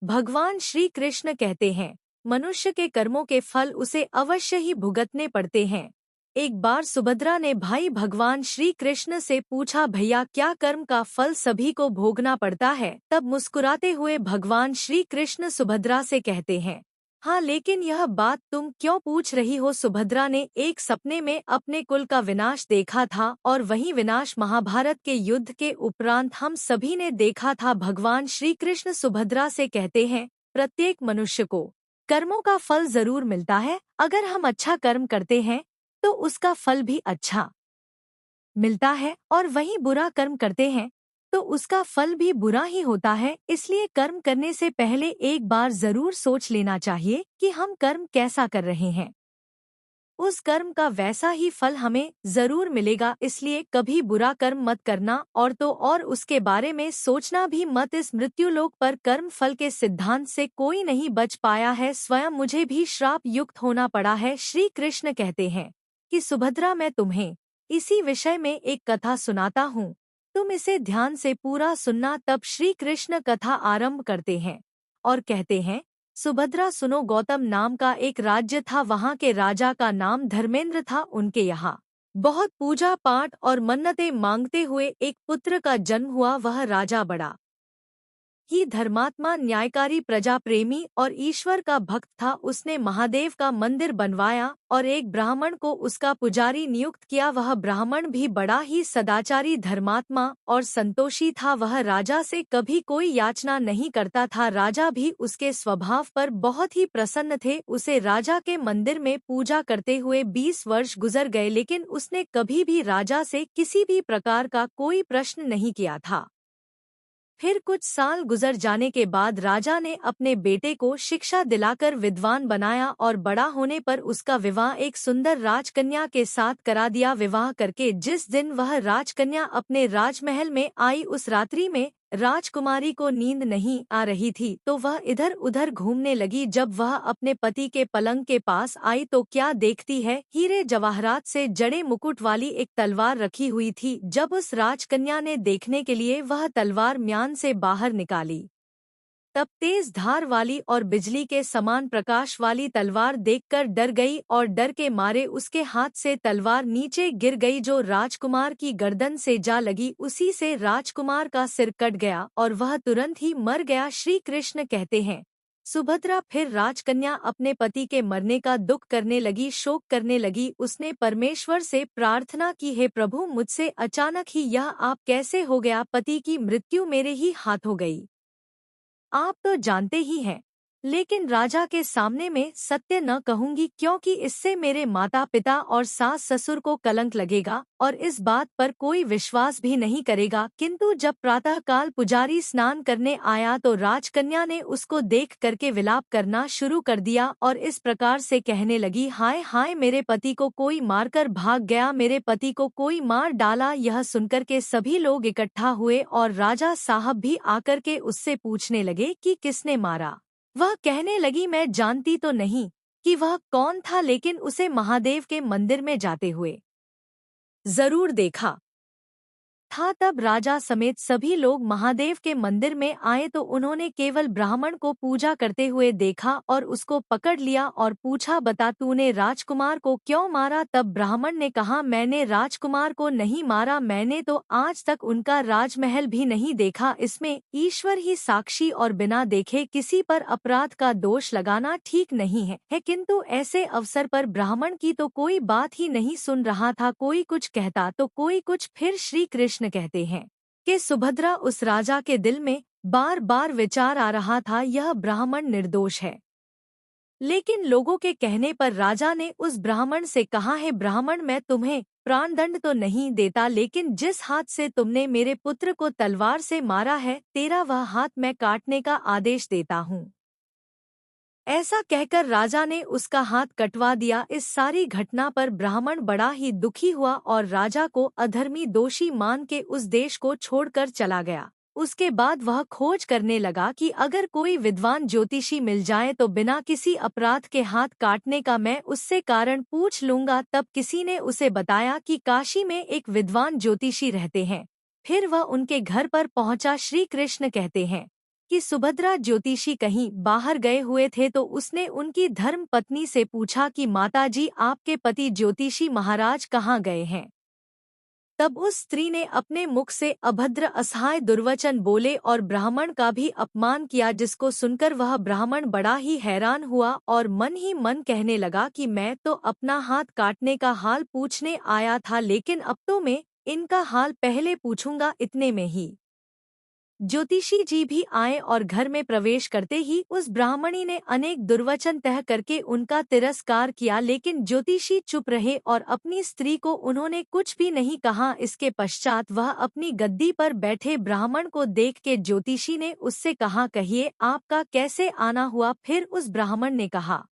भगवान श्री कृष्ण कहते हैं, मनुष्य के कर्मों के फल उसे अवश्य ही भुगतने पड़ते हैं। एक बार सुभद्रा ने भाई भगवान श्री कृष्ण से पूछा, भैया क्या कर्म का फल सभी को भोगना पड़ता है? तब मुस्कुराते हुए भगवान श्री कृष्ण सुभद्रा से कहते हैं, हाँ, लेकिन यह बात तुम क्यों पूछ रही हो? सुभद्रा ने एक सपने में अपने कुल का विनाश देखा था और वही विनाश महाभारत के युद्ध के उपरांत हम सभी ने देखा था। भगवान श्री कृष्ण सुभद्रा से कहते हैं, प्रत्येक मनुष्य को कर्मों का फल जरूर मिलता है। अगर हम अच्छा कर्म करते हैं तो उसका फल भी अच्छा मिलता है, और वही बुरा कर्म करते हैं तो उसका फल भी बुरा ही होता है। इसलिए कर्म करने से पहले एक बार जरूर सोच लेना चाहिए कि हम कर्म कैसा कर रहे हैं। उस कर्म का वैसा ही फल हमें जरूर मिलेगा। इसलिए कभी बुरा कर्म मत करना, और तो और उसके बारे में सोचना भी मत। इस मृत्युलोक पर कर्म फल के सिद्धांत से कोई नहीं बच पाया है। स्वयं मुझे भी श्राप युक्त होना पड़ा है। श्री कृष्ण कहते हैं कि सुभद्रा, मैं तुम्हें इसी विषय में एक कथा सुनाता हूँ, तुम इसे ध्यान से पूरा सुनना। तब श्री कृष्ण कथा आरंभ करते हैं और कहते हैं, सुभद्रा सुनो, गौतम नाम का एक राज्य था। वहाँ के राजा का नाम धर्मेंद्र था। उनके यहाँ बहुत पूजा पाठ और मन्नतें मांगते हुए एक पुत्र का जन्म हुआ। वह राजा बड़ा ही धर्मात्मा, न्यायकारी, प्रजा प्रेमी और ईश्वर का भक्त था। उसने महादेव का मंदिर बनवाया और एक ब्राह्मण को उसका पुजारी नियुक्त किया। वह ब्राह्मण भी बड़ा ही सदाचारी, धर्मात्मा और संतोषी था। वह राजा से कभी कोई याचना नहीं करता था। राजा भी उसके स्वभाव पर बहुत ही प्रसन्न थे। उसे राजा के मंदिर में पूजा करते हुए 20 वर्ष गुजर गए, लेकिन उसने कभी भी राजा से किसी भी प्रकार का कोई प्रश्न नहीं किया था। फिर कुछ साल गुजर जाने के बाद राजा ने अपने बेटे को शिक्षा दिलाकर विद्वान बनाया और बड़ा होने पर उसका विवाह एक सुंदर राजकन्या के साथ करा दिया। विवाह करके जिस दिन वह राजकन्या अपने राजमहल में आई, उस रात्रि में राजकुमारी को नींद नहीं आ रही थी, तो वह इधर उधर घूमने लगी। जब वह अपने पति के पलंग के पास आई तो क्या देखती है, हीरे जवाहरात से जड़े मुकुट वाली एक तलवार रखी हुई थी। जब उस राजकन्या ने देखने के लिए वह तलवार म्यान से बाहर निकाली, तब तेज धार वाली और बिजली के समान प्रकाश वाली तलवार देखकर डर गई और डर के मारे उसके हाथ से तलवार नीचे गिर गई, जो राजकुमार की गर्दन से जा लगी। उसी से राजकुमार का सिर कट गया और वह तुरंत ही मर गया। श्री कृष्ण कहते हैं, सुभद्रा फिर राजकन्या अपने पति के मरने का दुख करने लगी, शोक करने लगी। उसने परमेश्वर से प्रार्थना की, हे प्रभु, मुझसे अचानक ही यह आप कैसे हो गया? पति की मृत्यु मेरे ही हाथ हो गई। आप तो जानते ही हैं, लेकिन राजा के सामने में सत्य न कहूंगी, क्योंकि इससे मेरे माता पिता और सास ससुर को कलंक लगेगा और इस बात पर कोई विश्वास भी नहीं करेगा। किंतु जब प्रातःकाल पुजारी स्नान करने आया तो राजकन्या ने उसको देख करके विलाप करना शुरू कर दिया और इस प्रकार से कहने लगी, हाय हाय, मेरे पति को कोई मारकर भाग गया, मेरे पति को कोई मार डाला। यह सुनकर के सभी लोग इकट्ठा हुए और राजा साहब भी आकर के उससे पूछने लगे कि किसने मारा। वह कहने लगी, मैं जानती तो नहीं कि वह कौन था, लेकिन उसे महादेव के मंदिर में जाते हुए जरूर देखा था। तब राजा समेत सभी लोग महादेव के मंदिर में आए तो उन्होंने केवल ब्राह्मण को पूजा करते हुए देखा और उसको पकड़ लिया और पूछा, बता तूने राजकुमार को क्यों मारा? तब ब्राह्मण ने कहा, मैंने राजकुमार को नहीं मारा, मैंने तो आज तक उनका राजमहल भी नहीं देखा। इसमें ईश्वर ही साक्षी और बिना देखे किसी पर अपराध का दोष लगाना ठीक नहीं है। किंतु ऐसे अवसर पर ब्राह्मण की तो कोई बात ही नहीं सुन रहा था, कोई कुछ कहता तो कोई कुछ। फिर श्री कृष्ण कहते हैं कि सुभद्रा, उस राजा के दिल में बार बार विचार आ रहा था, यह ब्राह्मण निर्दोष है। लेकिन लोगों के कहने पर राजा ने उस ब्राह्मण से कहा, है ब्राह्मण, मैं तुम्हें प्राणदंड तो नहीं देता, लेकिन जिस हाथ से तुमने मेरे पुत्र को तलवार से मारा है, तेरा वह हाथ मैं काटने का आदेश देता हूँ। ऐसा कहकर राजा ने उसका हाथ कटवा दिया। इस सारी घटना पर ब्राह्मण बड़ा ही दुखी हुआ और राजा को अधर्मी दोषी मान के उस देश को छोड़कर चला गया। उसके बाद वह खोज करने लगा कि अगर कोई विद्वान ज्योतिषी मिल जाए तो बिना किसी अपराध के हाथ काटने का मैं उससे कारण पूछ लूंगा। तब किसी ने उसे बताया कि काशी में एक विद्वान ज्योतिषी रहते हैं। फिर वह उनके घर पर पहुंचा। श्री कृष्ण कहते हैं कि सुभद्रा ज्योतिषी कहीं बाहर गए हुए थे तो उसने उनकी धर्म पत्नी से पूछा कि माताजी, आपके पति ज्योतिषी महाराज कहाँ गए हैं। तब उस स्त्री ने अपने मुख से अभद्र असहाय दुर्वचन बोले और ब्राह्मण का भी अपमान किया, जिसको सुनकर वह ब्राह्मण बड़ा ही हैरान हुआ और मन ही मन कहने लगा कि मैं तो अपना हाथ काटने का हाल पूछने आया था, लेकिन अब तो मैं इनका हाल पहले पूछूंगा। इतने में ही ज्योतिषी जी भी आए और घर में प्रवेश करते ही उस ब्राह्मणी ने अनेक दुर्वचन तह करके उनका तिरस्कार किया, लेकिन ज्योतिषी चुप रहे और अपनी स्त्री को उन्होंने कुछ भी नहीं कहा। इसके पश्चात वह अपनी गद्दी पर बैठे ब्राह्मण को देख के ज्योतिषी ने उससे कहा, कहिए आपका कैसे आना हुआ। फिर उस ब्राह्मण ने कहा,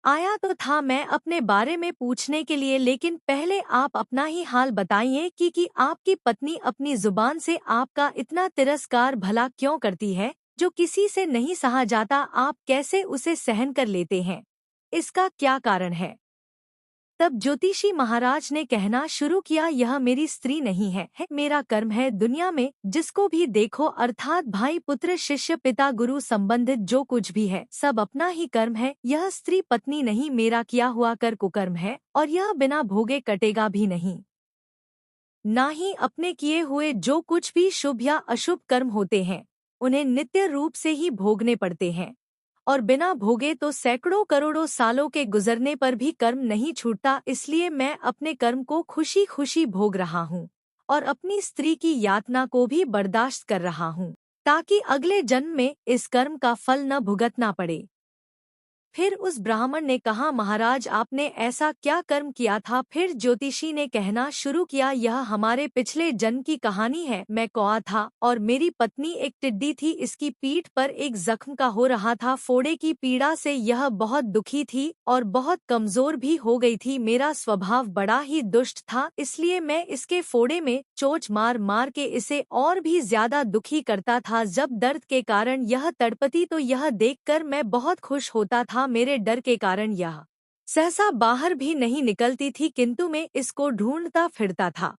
आया तो था मैं अपने बारे में पूछने के लिए, लेकिन पहले आप अपना ही हाल बताइए कि आपकी पत्नी अपनी जुबान से आपका इतना तिरस्कार भला क्यों करती है, जो किसी से नहीं सहा जाता। आप कैसे उसे सहन कर लेते हैं, इसका क्या कारण है। तब ज्योतिषी महाराज ने कहना शुरू किया, यह मेरी स्त्री नहीं है मेरा कर्म है। दुनिया में जिसको भी देखो, अर्थात भाई पुत्र शिष्य पिता गुरु संबंधित जो कुछ भी है, सब अपना ही कर्म है। यह स्त्री पत्नी नहीं, मेरा किया हुआ कर कुकर्म है और यह बिना भोगे कटेगा भी नहीं। ना ही अपने किए हुए जो कुछ भी शुभ या अशुभ कर्म होते हैं, उन्हें नित्य रूप से ही भोगने पड़ते हैं, और बिना भोगे तो सैकड़ों करोड़ों सालों के गुजरने पर भी कर्म नहीं छूटता। इसलिए मैं अपने कर्म को खुशी खुशी भोग रहा हूँ और अपनी स्त्री की यातना को भी बर्दाश्त कर रहा हूँ, ताकि अगले जन्म में इस कर्म का फल न भुगतना पड़े। फिर उस ब्राह्मण ने कहा, महाराज आपने ऐसा क्या कर्म किया था। फिर ज्योतिषी ने कहना शुरू किया, यह हमारे पिछले जन्म की कहानी है। मैं कौआ था और मेरी पत्नी एक टिड्डी थी। इसकी पीठ पर एक जख्म का हो रहा था, फोड़े की पीड़ा से यह बहुत दुखी थी और बहुत कमजोर भी हो गई थी। मेरा स्वभाव बड़ा ही दुष्ट था, इसलिए मैं इसके फोड़े में चोंच मार मार के इसे और भी ज्यादा दुखी करता था। जब दर्द के कारण यह तड़पती तो यह देखकर मैं बहुत खुश होता था। मेरे डर के कारण यह सहसा बाहर भी नहीं निकलती थी, किंतु मैं इसको ढूंढता फिरता था।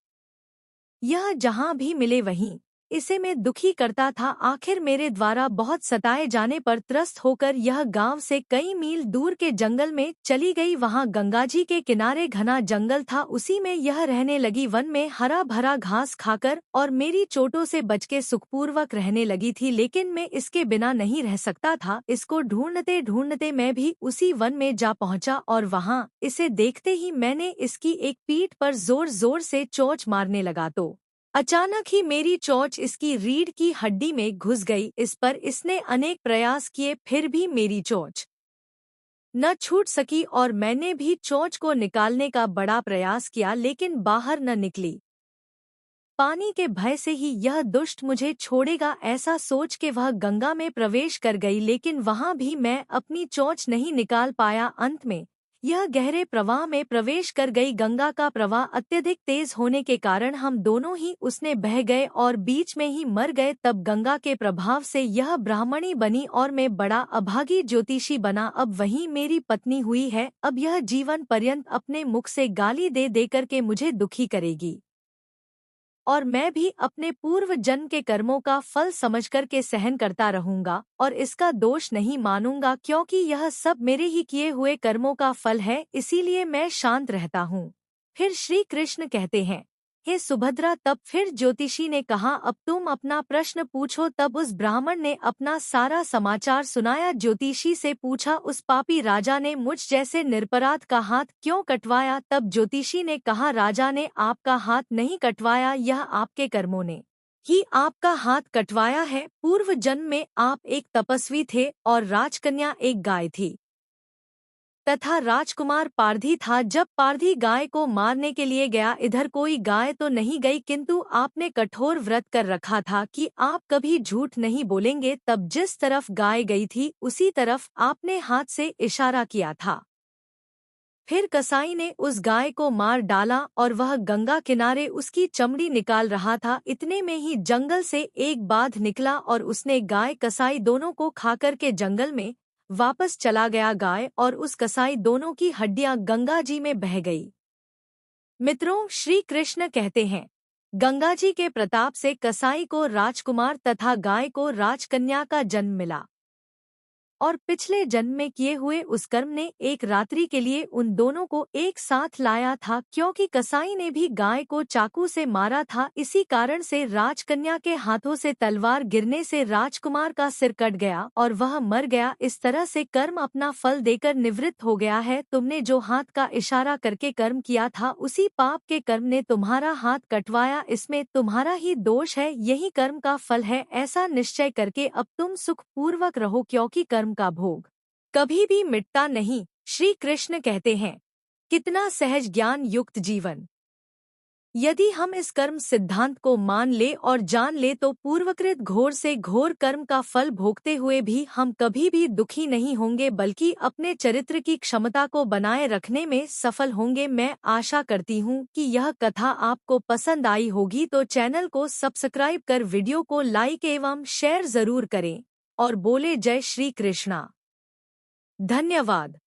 यह जहां भी मिले वहीं इसे मैं दुखी करता था। आखिर मेरे द्वारा बहुत सताए जाने पर त्रस्त होकर यह गांव से कई मील दूर के जंगल में चली गई। वहां गंगाजी के किनारे घना जंगल था, उसी में यह रहने लगी। वन में हरा भरा घास खाकर और मेरी चोटों से बच के सुखपूर्वक रहने लगी थी, लेकिन मैं इसके बिना नहीं रह सकता था। इसको ढूंढते ढूंढते मैं भी उसी वन में जा पहुंचा और वहां इसे देखते ही मैंने इसकी एक पीठ पर जोर जोर से चोंच मारने लगा तो अचानक ही मेरी चोंच इसकी रीढ़ की हड्डी में घुस गई। इस पर इसने अनेक प्रयास किए, फिर भी मेरी चोंच न छूट सकी और मैंने भी चोंच को निकालने का बड़ा प्रयास किया, लेकिन बाहर न निकली। पानी के भय से ही यह दुष्ट मुझे छोड़ेगा, ऐसा सोच के वह गंगा में प्रवेश कर गई, लेकिन वहां भी मैं अपनी चोंच नहीं निकाल पाया। अंत में यह गहरे प्रवाह में प्रवेश कर गई। गंगा का प्रवाह अत्यधिक तेज होने के कारण हम दोनों ही उसने बह गए और बीच में ही मर गए। तब गंगा के प्रभाव से यह ब्राह्मणी बनी और मैं बड़ा अभागी ज्योतिषी बना। अब वही मेरी पत्नी हुई है। अब यह जीवन पर्यंत अपने मुख से गाली दे देकर के मुझे दुखी करेगी और मैं भी अपने पूर्व जन्म के कर्मों का फल समझ कर के सहन करता रहूंगा और इसका दोष नहीं मानूंगा, क्योंकि यह सब मेरे ही किए हुए कर्मों का फल है। इसीलिए मैं शांत रहता हूँ। फिर श्री कृष्ण कहते हैं, हे सुभद्रा। तब फिर ज्योतिषी ने कहा, अब तुम अपना प्रश्न पूछो। तब उस ब्राह्मण ने अपना सारा समाचार सुनाया। ज्योतिषी से पूछा, उस पापी राजा ने मुझ जैसे निरपराध का हाथ क्यों कटवाया। तब ज्योतिषी ने कहा, राजा ने आपका हाथ नहीं कटवाया, यह आपके कर्मों ने ही आपका हाथ कटवाया है। पूर्व जन्म में आप एक तपस्वी थे और राजकन्या एक गाय थी तथा राजकुमार पारधी था। जब पारधी गाय को मारने के लिए गया, इधर कोई गाय तो नहीं गई, किंतु आपने कठोर व्रत कर रखा था कि आप कभी झूठ नहीं बोलेंगे। तब जिस तरफ गाय गई थी उसी तरफ आपने हाथ से इशारा किया था। फिर कसाई ने उस गाय को मार डाला और वह गंगा किनारे उसकी चमड़ी निकाल रहा था। इतने में ही जंगल से एक बाघ निकला और उसने गाय कसाई दोनों को खाकर के जंगल में वापस चला गया। गाय और उस कसाई दोनों की हड्डियां गंगा जी में बह गई। मित्रों, श्री कृष्ण कहते हैं, गंगा जी के प्रताप से कसाई को राजकुमार तथा गाय को राजकन्या का जन्म मिला और पिछले जन्म में किए हुए उस कर्म ने एक रात्रि के लिए उन दोनों को एक साथ लाया था, क्योंकि कसाई ने भी गाय को चाकू से मारा था। इसी कारण से राजकन्या के हाथों से तलवार गिरने से राजकुमार का सिर कट गया और वह मर गया। इस तरह से कर्म अपना फल देकर निवृत्त हो गया है। तुमने जो हाथ का इशारा करके कर्म किया था, उसी पाप के कर्म ने तुम्हारा हाथ कटवाया। इसमें तुम्हारा ही दोष है, यही कर्म का फल है। ऐसा निश्चय करके अब तुम सुख पूर्वक रहो, क्योंकि कर्म का भोग कभी भी मिटता नहीं। श्री कृष्ण कहते हैं, कितना सहज ज्ञान युक्त जीवन। यदि हम इस कर्म सिद्धांत को मान ले और जान ले तो पूर्वकृत घोर से घोर कर्म का फल भोगते हुए भी हम कभी भी दुखी नहीं होंगे, बल्कि अपने चरित्र की क्षमता को बनाए रखने में सफल होंगे। मैं आशा करती हूँ कि यह कथा आपको पसंद आई होगी, तो चैनल को सब्सक्राइब कर वीडियो को लाइक एवं शेयर जरूर करें और बोले जय श्री कृष्णा। धन्यवाद।